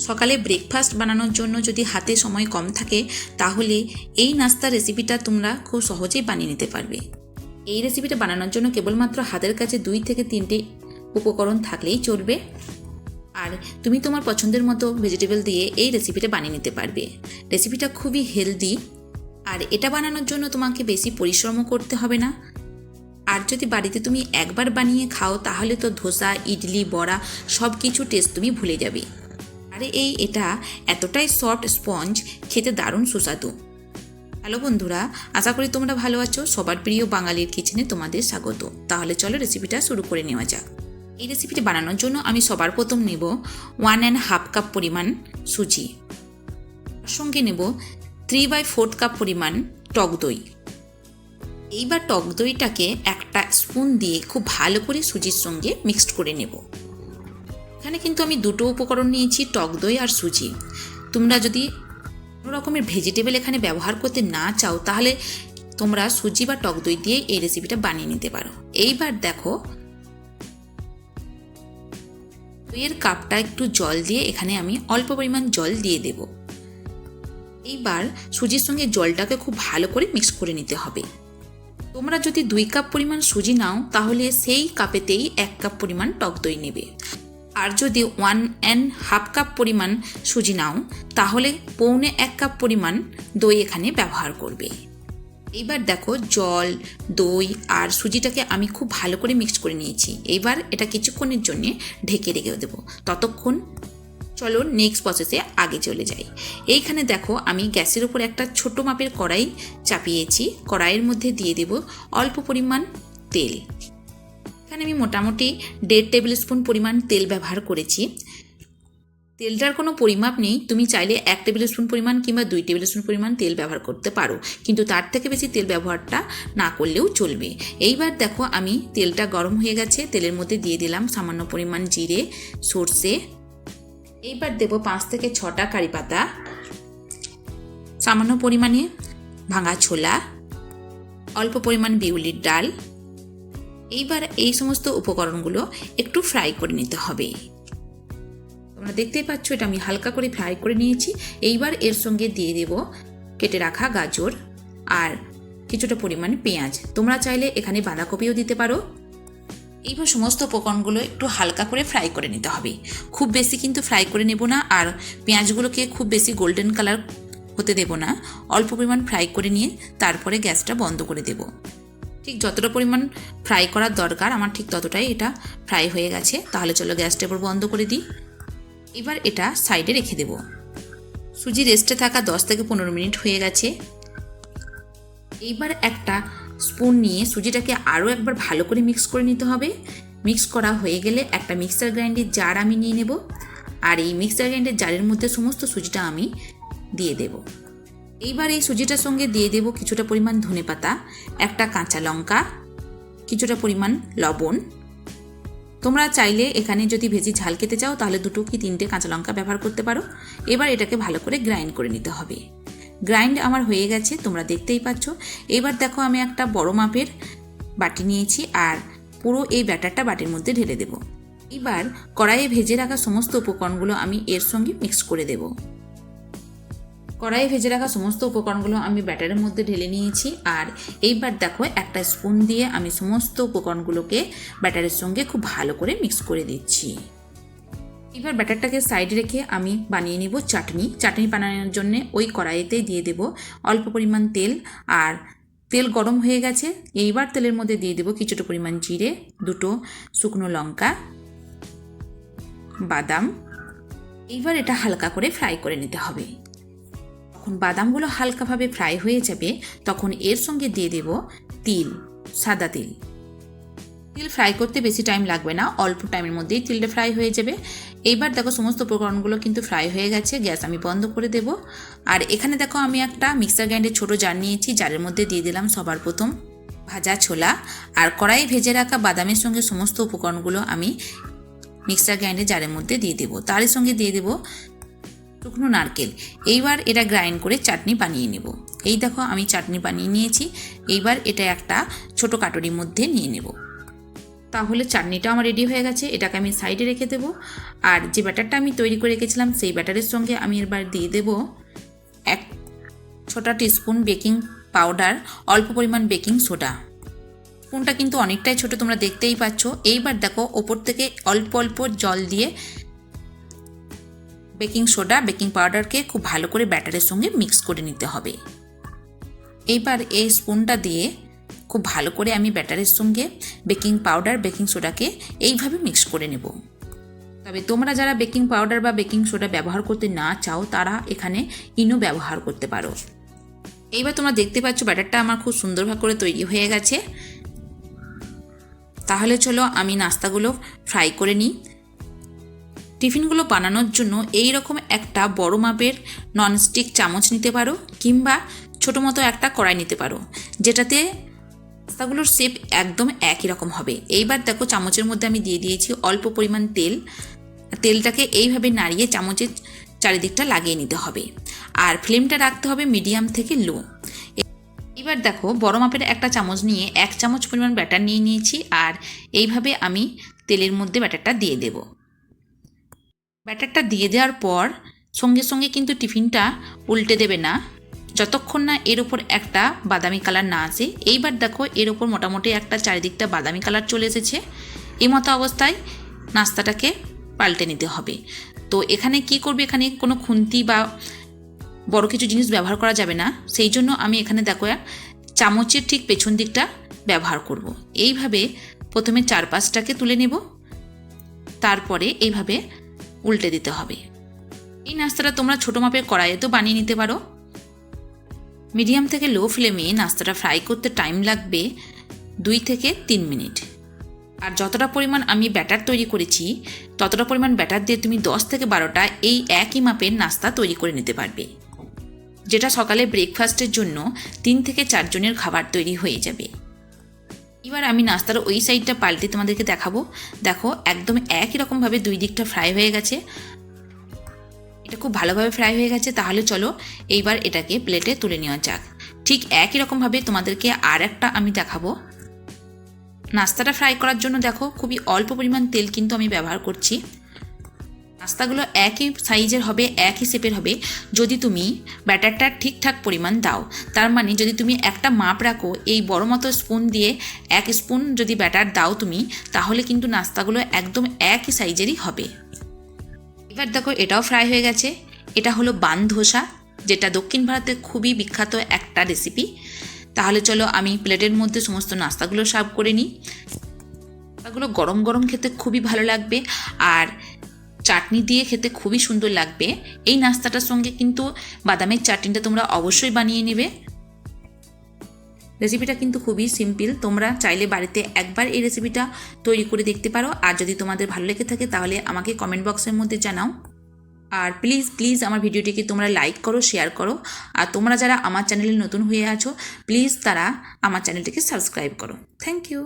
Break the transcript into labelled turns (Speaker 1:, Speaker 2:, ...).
Speaker 1: সকালে ব্রেকফাস্ট বানানোর জন্য যদি হাতে সময় কম থাকে তাহলে এই নাস্তার রেসিপিটা তোমরা খুব সহজেই বানিয়ে নিতে পারবে। এই রেসিপিটা বানানোর জন্য কেবলমাত্র হাতের কাছে 2 থেকে 3টে উপকরণ থাকলেই চলবে। আর তুমি তোমার পছন্দের মতো ভেজিটেবল দিয়ে এই রেসিপিটা বানিয়ে নিতে পারবে। রেসিপিটা খুবই হেলদি, আর এটা বানানোর জন্য তোমাকে বেশি পরিশ্রমও করতে হবে না। আর যদি বাড়িতে তুমি একবার বানিয়ে খাও তাহলে তো ধোসা, ইডলি, বড়া সব কিছু টেস্ট তুমি ভুলে যাবে। আর এটা এতটাই সফট স্পঞ্জ, খেতে দারুণ সুস্বাদু। হ্যালো বন্ধুরা, আশা করি তোমরা ভালো আছো। সবার প্রিয় বাঙালির কিচেনে তোমাদের স্বাগত। তাহলে চলো রেসিপিটা শুরু করে নেওয়া যাক। এই রেসিপিটি বানানোর জন্য আমি সবার প্রথম নেব 1.5 কাপ পরিমাণ সুজি। তার সঙ্গে নেব 3/4 কাপ পরিমাণ টক দই। এইবার টক দইটাকে একটা স্পুন দিয়ে খুব ভালো করে সুজির সঙ্গে মিক্সড করে নেব। এখানে কিন্তু আমি দুটো উপকরণ নিয়েছি, টক দই আর সুজি। তোমরা যদি কোনো রকমের ভেজিটেবল এখানে ব্যবহার করতে না চাও তাহলে তোমরা সুজি বা টক দই দিয়ে এই রেসিপিটা বানিয়ে নিতে পারো। এইবার দেখো, দইয়ের কাপটা একটু জল দিয়ে এখানে আমি অল্প পরিমাণ জল দিয়ে দেব। এইবার সুজির সঙ্গে জলটাকে খুব ভালো করে মিক্স করে নিতে হবে। তোমরা যদি 2 কাপ পরিমাণ সুজি নাও তাহলে সেই কাপেতেই 1 কাপ পরিমাণ টক দই নেবে। আর যদি 1.5 কাপ পরিমাণ সুজি নাও তাহলে 1.25 কাপ পরিমাণ দই এখানে ব্যবহার করবে। এইবার দেখো, জল, দই আর সুজিটাকে আমি খুব ভালো করে মিক্স করে নিয়েছি। এইবার এটা কিছুক্ষণের জন্য ঢেকে রেখে দেবো। ততক্ষণ চলো নেক্সট প্রসেসে আগে চলে যাই। এইখানে দেখো, আমি গ্যাসের উপর একটা ছোট মাপের কড়াই চাপিয়েছি। কড়াইয়ের মধ্যে দিয়ে দেব অল্প পরিমাণ তেল। এখানে আমি মোটামুটি 1.5 টেবিল স্পুন পরিমাণ তেল ব্যবহার করেছি। তেলটার কোনো পরিমাপ নেই, তুমি চাইলে 1 টেবিল স্পুন পরিমাণ কিংবা 2 টেবিল স্পুন পরিমাণ তেল ব্যবহার করতে পারো, কিন্তু তার থেকে বেশি তেল ব্যবহারটা না করলেও চলবে। এইবার দেখো, আমি তেলটা গরম হয়ে গেছে। তেলের মধ্যে দিয়ে দিলাম সামান্য পরিমাণ জিরে, সর্ষে। এইবার দেব 5 থেকে 6টা কারি পাতা, সামান্য পরিমাণে ভাঙা ছোলা, অল্প পরিমাণ বিউলির ডাল। এইবার এই সমস্ত উপকরণগুলো একটু ফ্রাই করে নিতে হবে। তোমরা দেখতেই পাচ্ছ, এটা আমি হালকা করে ফ্রাই করে নিয়েছি। এইবার এর সঙ্গে দিয়ে দেব কেটে রাখা গাজর আর কিছুটা পরিমাণ পেঁয়াজ। তোমরা চাইলে এখানে বাঁধাকপিও দিতে পারো। এইবার সমস্ত উপকরণগুলো একটু হালকা করে ফ্রাই করে নিতে হবে। খুব বেশি কিন্তু ফ্রাই করে নেব না, আর পেঁয়াজগুলোকে খুব বেশি গোল্ডেন কালার হতে দেব না। অল্প পরিমাণ ফ্রাই করে নিয়ে তারপরে গ্যাসটা বন্ধ করে দেব। ঠিক যতটা পরিমাণ ফ্রাই করার দরকার আমার ঠিক ততটাই এটা ফ্রাই হয়ে গেছে। তাহলে চলো গ্যাসটা এবার বন্ধ করে দিই। এবার এটা সাইডে রেখে দেব। সুজি রেস্টে থাকা 10 থেকে 15 মিনিট হয়ে গেছে। এইবার একটা স্পুন নিয়ে সুজিটাকে আরও একবার ভালো করে মিক্স করে নিতে হবে। মিক্স করা হয়ে গেলে একটা মিক্সার গ্রাইন্ডার জার আমি নিয়ে নেব, আর এই মিক্সার গ্রাইন্ডার জারের মধ্যে সমস্ত সুজিটা আমি দিয়ে দেব। এইবার এই সুজিটার সঙ্গে দিয়ে দেব কিছুটা পরিমাণ ধনেপাতা, একটা কাঁচা লঙ্কা, কিছুটা পরিমাণ লবণ। তোমরা চাইলে এখানে যদি ভেজি ঝাল খেতে চাও তাহলে 2 কি 3টে কাঁচা লঙ্কা ব্যবহার করতে পারো। এবার এটাকে ভালো করে গ্রাইন্ড করে নিতে হবে। গ্রাইন্ড আমার হয়ে গেছে, তোমরা দেখতেই পাচ্ছ। এবার দেখো, আমি একটা বড় মাপের বাটি নিয়েছি আর পুরো এই ব্যাটারটা বাটির মধ্যে ঢেলে দেব। এবার কড়াইয়ে ভেজে রাখা সমস্ত উপকরণগুলো আমি এর সঙ্গে মিক্স করে দেব। কড়াইয়ে ভেজে রাখা সমস্ত উপকরণগুলো আমি ব্যাটারের মধ্যে ঢেলে নিয়েছি। আর এইবার দেখো, একটা স্পুন দিয়ে আমি সমস্ত উপকরণগুলোকে ব্যাটারের সঙ্গে খুব ভালো করে মিক্স করে দিচ্ছি। এবার ব্যাটারটাকে সাইডে রেখে আমি বানিয়ে নেব চাটনি। চাটনি বানানোর জন্য ওই কড়াইতেই দিয়ে দেব অল্প পরিমাণ তেল, আর তেল গরম হয়ে গেছে। এইবার তেলের মধ্যে দিয়ে দেব কিছুটা পরিমাণ জিরে, 2টো শুকনো লঙ্কা, বাদাম। এইবার এটা হালকা করে ফ্রাই করে নিতে হবে। যখন বাদামগুলো হালকাভাবে ফ্রাই হয়ে যাবে তখন এর সঙ্গে দিয়ে দেব তিল, সাদা তিল। তিল ফ্রাই করতে বেশি টাইম লাগবে না, অল্প টাইমের মধ্যেই তিলটা ফ্রাই হয়ে যাবে। এইবার দেখো, সমস্ত উপকরণগুলো কিন্তু ফ্রাই হয়ে গেছে। গ্যাস আমি বন্ধ করে দেব। আর এখানে দেখো, আমি একটা মিক্সার গ্রাইন্ডারের ছোটো জার নিয়েছি। জারের মধ্যে দিয়ে দিলাম সবার প্রথম ভাজা ছোলা, আর কড়াই ভেজে রাখা বাদামের সঙ্গে সমস্ত উপকরণগুলো আমি মিক্সার গ্রাইন্ডারের জারের মধ্যে দিয়ে দেবো। তার সঙ্গে দিয়ে দেবো শুকনো নারকেল। এইবার এটা গ্রাইন্ড করে চাটনি বানিয়ে নেব। এই দেখো, আমি চাটনি বানিয়ে নিয়েছি। এইবার এটা একটা ছোট কাটুরির মধ্যে নিয়ে নেব। তাহলে চাটনিটাও আমার রেডি হয়ে গেছে, এটাকে আমি সাইডে রেখে দেবো। আর যে ব্যাটারটা আমি তৈরি করে রেখেছিলাম সেই ব্যাটারের সঙ্গে আমি এবার দিয়ে দেবো 1 ছোটা টিস্পুন বেকিং পাউডার, অল্প পরিমাণ বেকিং সোডা। স্পুনটা কিন্তু অনেকটাই ছোট, তোমরা দেখতেই পাচ্ছ। এইবার দেখো ওপর থেকে অল্প অল্প জল দিয়ে বেকিং সোডা বেকিং পাউডারকে খুব ভালো করে ব্যাটারের সঙ্গে মিক্স করে নিতে হবে। এইবার এই স্পুনটা দিয়ে খুব ভালো করে আমি ব্যাটারের সঙ্গে বেকিং পাউডার বেকিং সোডাকে এইভাবে মিক্স করে নেব। তবে তোমরা যারা বেকিং পাউডার বা বেকিং সোডা ব্যবহার করতে না চাও তারা এখানে ইনো ব্যবহার করতে পারো। এইবার তোমরা দেখতে পাচ্ছ ব্যাটারটা আমার খুব সুন্দরভাবে করে তৈরি হয়ে গেছে। তাহলে চলো আমি নাস্তাগুলো ফ্রাই করে নিই। টিফিনগুলো বানানোর জন্য এই রকম একটা বড় মাপের ননস্টিক চামচ নিতে পারো, কিংবা ছোটো মতো একটা কড়াই নিতে পারো, যেটাতে নাস্তাগুলোর শেপ একদম একই রকম হবে। এইবার দেখো চামচের মধ্যে আমি দিয়ে দিয়েছি অল্প পরিমাণ তেল। তেলটাকে এইভাবে নাড়িয়ে চামচের চারিদিকটা লাগিয়ে নিতে হবে, আর ফ্লেমটা রাখতে হবে মিডিয়াম থেকে লো। এবার দেখো বড় মাপের একটা চামচ নিয়ে 1 চামচ পরিমাণ ব্যাটার নিয়ে নিয়েছি, আর এইভাবে আমি তেলের মধ্যে ব্যাটারটা দিয়ে দেব। ব্যাটারটা দিয়ে দেওয়ার পর সঙ্গে সঙ্গে কিন্তু টিফিনটা উল্টে দেবে না, যতক্ষণ না এর ওপর একটা বাদামি কালার না আসে। এইবার দেখো এর ওপর মোটামুটি একটা চারিদিকটা বাদামি কালার চলে এসেছে। এই মতো অবস্থায় নাস্তাটাকে পাল্টে নিতে হবে। তো এখানে কি করবে, এখানে কোনো খুন্তি বা বড় কিছু জিনিস ব্যবহার করা যাবে না, সেই জন্য আমি এখানে দেখো চামচের ঠিক পেছন দিকটা ব্যবহার করব। এইভাবে প্রথমে 4-5টাকে তুলে নেব, তারপরে এইভাবে উল্টে দিতে হবে। এই নাস্তাটা তোমরা ছোটো মাপের কড়াইয়েতেও বানিয়ে নিতে পারো। মিডিয়াম থেকে লো ফ্লেমে নাস্তাটা ফ্রাই করতে টাইম লাগবে 2 থেকে 3 মিনিট। আর যতটা পরিমাণ আমি ব্যাটার তৈরি করেছি ততটা পরিমাণ ব্যাটার দিয়ে তুমি 10 থেকে 12টা এই একই মাপের নাস্তা তৈরি করে নিতে পারবে, যেটা সকালে ব্রেকফাস্টের জন্য 3 থেকে 4 জনের খাবার তৈরি হয়ে যাবে। এবার আমি নাস্তার ওই সাইডটা পাল্টে তোমাদেরকে দেখাবো। দেখো একদম একই রকমভাবে 2 দিকটা ফ্রাই হয়ে গেছে, এটা খুব ভালোভাবে ফ্রাই হয়ে গেছে। তাহলে চলো এইবার এটাকে প্লেটে তুলে নেওয়া যাক। ঠিক একই রকমভাবে তোমাদেরকে আর একটা আমি দেখাবো। নাস্তাটা ফ্রাই করার জন্য দেখো খুবই অল্প পরিমাণ তেল কিন্তু আমি ব্যবহার করছি। নাস্তাগুলো একই সাইজের হবে, একই শেপের হবে যদি তুমি ব্যাটারটা ঠিকঠাক পরিমাণ দাও। তার মানে যদি তুমি একটা মাপ রাখো, এই বড় মতো স্পুন দিয়ে 1 স্পুন যদি ব্যাটার দাও তুমি, তাহলে কিন্তু নাস্তাগুলো একদম একই সাইজেরই হবে। এবার দেখো এটাও ফ্রাই হয়ে গেছে। এটা হলো বান ধোসা, যেটা দক্ষিণ ভারতের খুবই বিখ্যাত একটা রেসিপি। তাহলে চলো আমি প্লেটের মধ্যে সমস্ত নাস্তাগুলো সার্ভ করে নিই। নাস্তাগুলো গরম গরম খেতে খুবই ভালো লাগবে, আর চাটনি দিয়ে খেতে খুবই সুন্দর লাগবে। এই নাস্তাটার সঙ্গে কিন্তু বাদামের চাটনিটা তোমরা অবশ্যই বানিয়ে নেবে। রেসিপিটা কিন্তু খুবই সিম্পল, তোমরা চাইলে বাড়িতে একবার এই রেসিপিটা তৈরি করে দেখতে পারো। আর যদি তোমাদের ভালো লেগে থাকে তাহলে আমাকে কমেন্ট বক্সের মধ্যে জানাও। আর প্লিজ প্লিজ আমার ভিডিওটিকে তোমরা লাইক করো, শেয়ার করো। আর তোমরা যারা আমার চ্যানেলে নতুন হয়ে আছো প্লিজ তারা আমার চ্যানেলটিকে সাবস্ক্রাইব করো। Thank you.